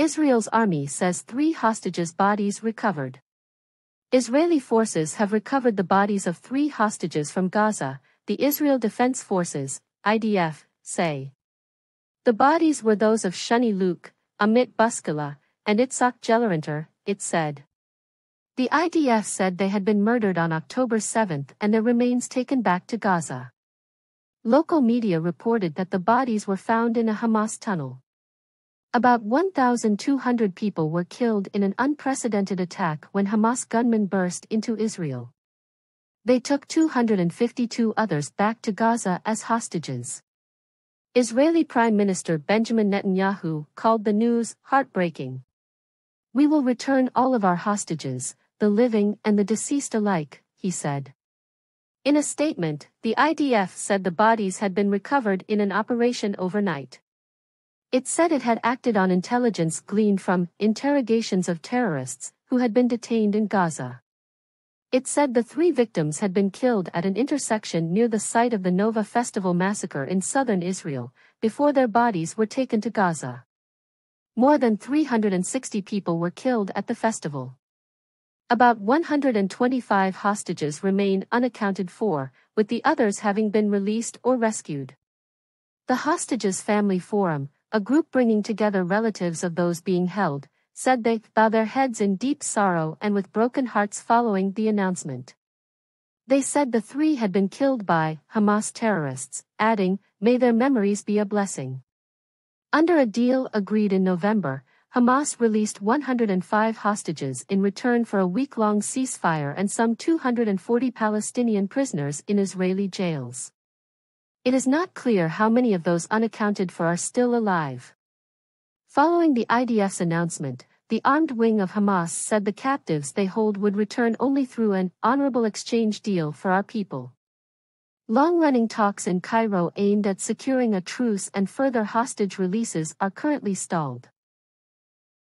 Israel's army says 3 hostages' bodies recovered. Israeli forces have recovered the bodies of 3 hostages from Gaza, the Israel Defense Forces, IDF, say. The bodies were those of Shani Luke, Amit Buskala, and Itzhak Gelerinter, it said. The IDF said they had been murdered on October 7 and their remains taken back to Gaza. Local media reported that the bodies were found in a Hamas tunnel. About 1,200 people were killed in an unprecedented attack when Hamas gunmen burst into Israel. They took 252 others back to Gaza as hostages. Israeli Prime Minister Benjamin Netanyahu called the news heartbreaking. "We will return all of our hostages, the living and the deceased alike," he said. In a statement, the IDF said the bodies had been recovered in an operation overnight. It said it had acted on intelligence gleaned from interrogations of terrorists who had been detained in Gaza. It said the 3 victims had been killed at an intersection near the site of the Nova Festival massacre in southern Israel, before their bodies were taken to Gaza. More than 360 people were killed at the festival. About 125 hostages remain unaccounted for, with the others having been released or rescued. The Hostages Family Forum, a group bringing together relatives of those being held, said they bow their heads in deep sorrow and with broken hearts following the announcement. They said the 3 had been killed by Hamas terrorists, adding, "May their memories be a blessing." Under a deal agreed in November, Hamas released 105 hostages in return for a week-long ceasefire and some 240 Palestinian prisoners in Israeli jails. It is not clear how many of those unaccounted for are still alive. Following the IDF's announcement, the armed wing of Hamas said the captives they hold would return only through an honorable exchange deal for our people. Long-running talks in Cairo aimed at securing a truce and further hostage releases are currently stalled.